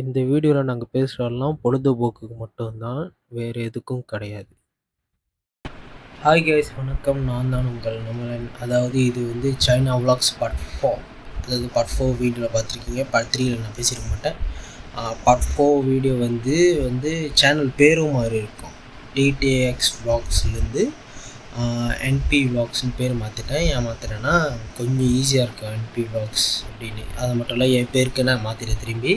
இந்த வீடியோல நாங்க பேசுறதெல்லாம் பொழுதுபோக்குக்கு மட்டும் தான். வேறு எதுக்கும் கிடையாது. ஹாய் கைஸ், வணக்கம். நான் தான் உங்கள் நமலன். அதாவது இது வந்து சைனா விலாக்ஸ் பார்ட் 4. அதாவது பார்ட் 4 வீடியோவில் பார்த்துருக்கீங்க. பார்ட் 3ல நான் பேசியிருக்க மாட்டேன். பார்ட் 4 வீடியோ வந்து சேனல் பேரும் மாதிரி இருக்கும். டிடிஎக்ஸ் விலாக்ஸ்லேருந்து என்பி விலாக்ஸ்னு பேர் மாற்றிட்டேன். ஏன் மாற்றிட்டேன்னா கொஞ்சம் ஈஸியாக இருக்கும் என்பி விலாக்ஸ் அப்படின்னு. அது மட்டும் இல்லை, என் பேருக்கு நான் மாற்றிட்டேன் திரும்பி.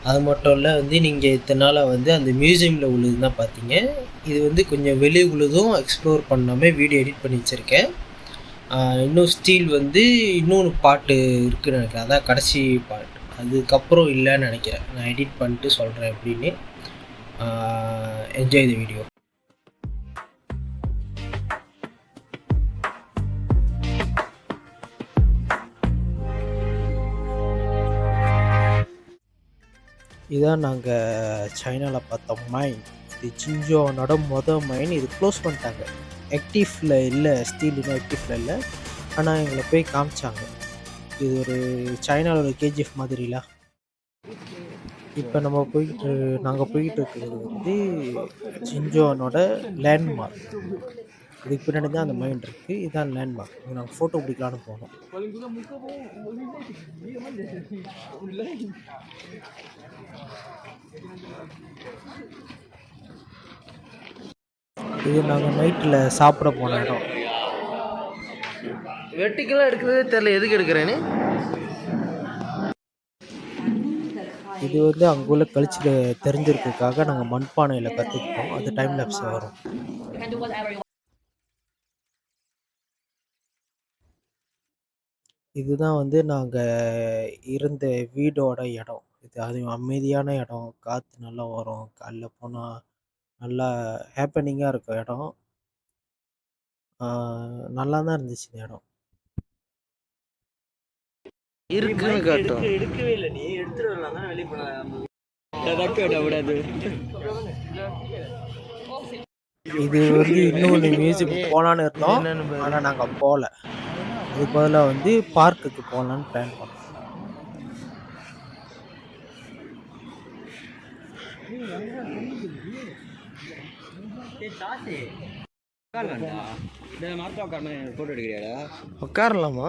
அது மட்டும் இல்லை, நீங்கள் இத்தனை நாளாக அந்த மியூசியமில் உள்ளது தான் பார்த்தீங்க. இது கொஞ்சம் வெளியே உள்ளதும் எக்ஸ்ப்ளோர் பண்ணாமல் வீடியோ எடிட் பண்ணி வச்சுருக்கேன். இன்னும் ஸ்டீல் இன்னொன்று பாட்டு இருக்குதுன்னு நினைக்கிறேன். அதான் கடைசி பாட்டு. அதுக்கப்புறம் இல்லைன்னு நினைக்கிறேன். நான் எடிட் பண்ணிட்டு சொல்கிறேன் எப்படின்னு. Enjoy the video. இதான் நாங்கள் சைனாவில் பார்த்த மைன். இது சின்ஜோனோட மைன். இது க்ளோஸ் பண்ணிட்டாங்க. ஆக்டிவில் இல்லை, ஸ்டீல் இன்னும் ஆக்டிவில் இல்லை. ஆனால் எங்களை போய் காமிச்சாங்க. இது ஒரு சைனாவோட கேஜிஎஃப் மாதிரில. இப்போ நாங்கள் போய்கிட்டு இருக்கிறது சின்ஜோனோட லேண்ட்மார்க். இதுக்கு பின்னாடி தான் அந்த மைண்ட் இருக்குது. இதுதான் லேண்ட்மார்க். இது நாங்கள் ஃபோட்டோ பிடிக்கலான்னு போனோம். இது நாங்கள் நைட்டில் சாப்பிட போன இடம். வெட்டிக்கெல்லாம் எடுக்கிறதே தெரியல, எதுக்கு எடுக்கிறேன்னு. இது அங்குள்ள கல்ச்சர் தெரிஞ்சிருக்கிறதுக்காக நாங்கள் மண்பானையில் கற்றுக்கிட்டோம். அது டைம் லேப்ஸ் வரும். இதுதான் நாங்கள் இருந்த வீடோட இடம். இது அது அமைதியான இடம். காற்று நல்லா வரும். காலைல போனால் நல்லா ஹேப்பனிங்காக இருக்கும் இடம். நல்லா தான் இருந்துச்சு இந்த இடம். இருக்குன்னு காட்டும். எடுக்கவே இல்லை. நீ எடுத்துட்டு வரலாம் தான் வெளியே போனது. இது இன்னொன்று மியூசியம் போகலான்னு இருந்தோம். ஆனால் நாங்கள் போகல. அதுக்கு பதிலாக பார்க்குக்கு போகலான்னு பிளான் பண்ணோம். உட்காரலாமா?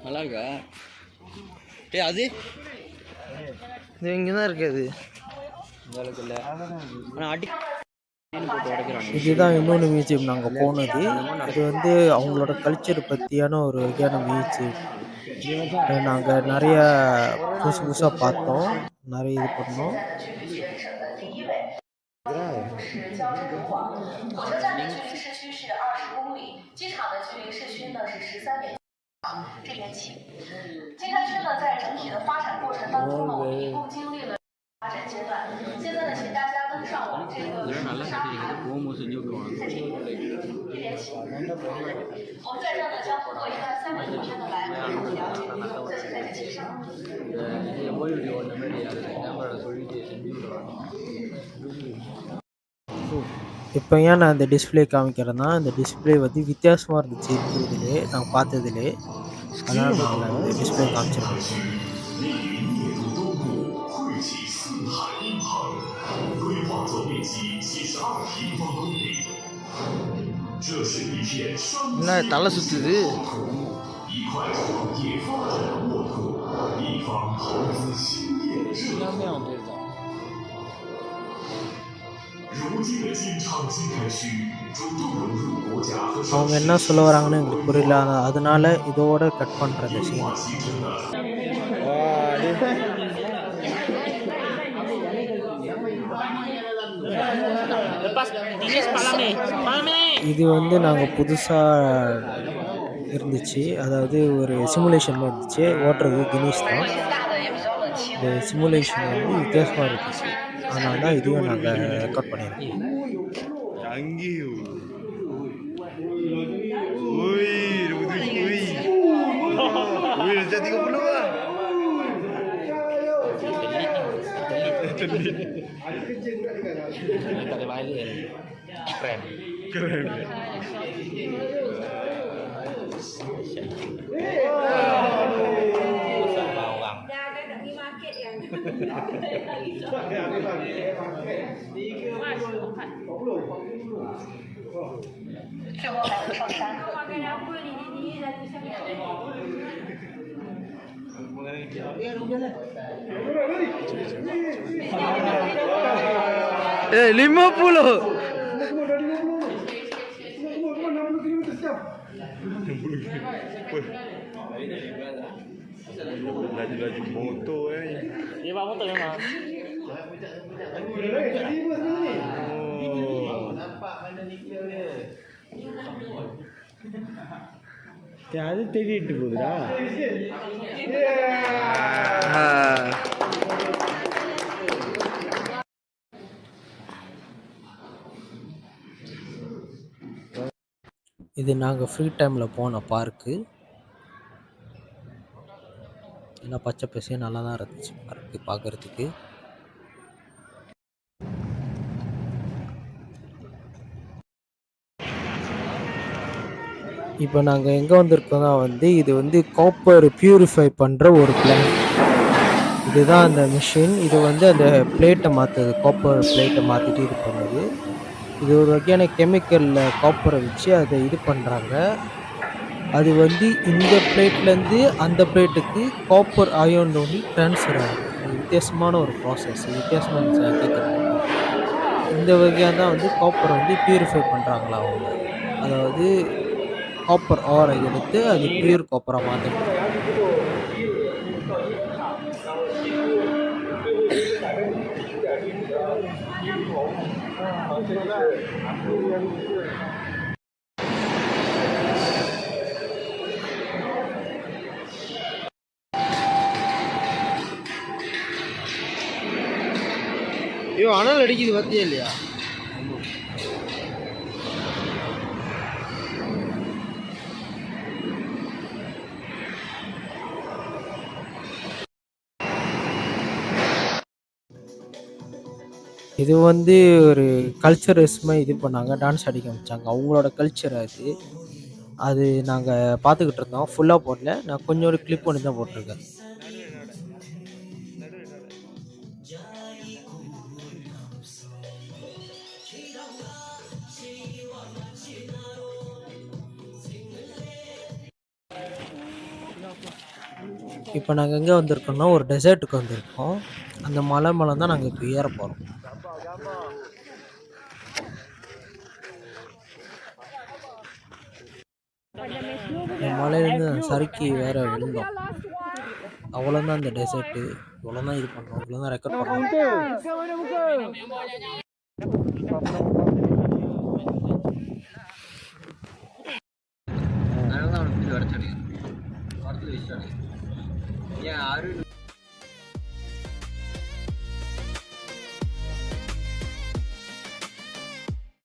நல்லா இருக்கா? அது இது இங்கே தான் இருக்குது. இதுதான் இன்னொன்று மியூசியம் நாங்கள் போனது. அது அவங்களோட கல்ச்சர் பற்றியான ஒரு வகையான மியூசியம். நாங்கள் நிறைய புதுசு புதுசாக பார்த்தோம், நிறைய இது பண்ணோம். இப்போ ஏன் நான் இந்த டிஸ்பிளே காமிக்கிறேன்னா, இந்த டிஸ்பிளே வித்தியாசமாக இருந்துச்சு இருக்கிறதுலே, நான் பார்த்ததுலே. அதனால் நான் அந்த டிஸ்பிளே காமிச்சிருக்கேன். என்ன தலை சுத்துது? அவங்க என்ன சொல்ல வராங்கன்னு எங்களுக்கு புரியல. அதனால இதோட கட் பண்ணுற சீன். இது நாங்கள் புதுசாக இருந்துச்சு. அதாவது ஒரு சிமுலேஷனில் இருந்துச்சு. ஓட்டுறது தினேஷ் தான். இந்த சிமுலேஷன் வித்தியாசமாக இருந்துச்சு. அதனால தான் இதையும் நாங்கள் ரெக்கார்ட் பண்ணியிருக்கோம். Keren. 50. Laju-laju motor Dia bawa motor memang. அது தேடிட்டு போகுதுடா. இது நாங்கள் ஃப்ரீ டைமில் போன பார்க்கு. எல்லாம் பச்சை பசையும் நல்லா தான் இருந்துச்சு பார்க்கு பார்க்குறதுக்கு. இப்போ நாங்கள் எங்கே வந்திருக்கோம்னா இது வந்து காப்பர் பியூரிஃபை பண்ணுற ஒரு பிளான்ட். இதுதான் அந்த மிஷின். இது அந்த பிளேட்டை மாற்றுது, காப்பர் பிளேட்டை மாற்றிட்டு இது பண்ணுது. இது ஒரு வகையான கெமிக்கலில் காப்பரை வச்சு அதை இது பண்ணுறாங்க. அது இந்த பிளேட்லேருந்து அந்த பிளேட்டுக்கு காப்பர் அயன் ஒன்று ட்ரான்ஸ்ஃபர் ஆகுது. வித்தியாசமான ஒரு ப்ராசஸ், வித்தியாசமான கேட்குறாங்க. இந்த வகையாக தான் காப்பரை பியூரிஃபை பண்ணுறாங்களா அவங்க. அதாவது காப்பர் ஆரை எடுத்து அது பியூர் காப்பராக மாற்றிட்டு. ஐயோ அனல் அடிக்குது பார்த்தியா இல்லையா? இது ஒரு கல்ச்சரஸ்மாக இது பண்ணாங்க, டான்ஸ் அடிக்க ஆரம்பிச்சாங்க. அவங்களோட கல்ச்சர் அது. அது நாங்கள் பார்த்துக்கிட்டு இருந்தோம். ஃபுல்லாக போடல, நான் கொஞ்சம் ஒரு கிளிப் பண்ணி தான் போட்டிருக்கேன். இப்போ நாங்கள் எங்கே வந்திருக்கோம்னா ஒரு டெசர்ட்டுக்கு வந்திருக்கோம். அந்த மலை தான் நாங்கள் இப்போ ஏற போகிறோம். மலையிலேருந்து சறுக்கி வேற விழுந்தோம். அவ்வளோதான் அந்த டெசர்ட்டு. இவ்வளோதான் இது பண்ணுறோம், இவ்வளோதான் ரெக்கார்ட் பண்ணுறோம். ஏன்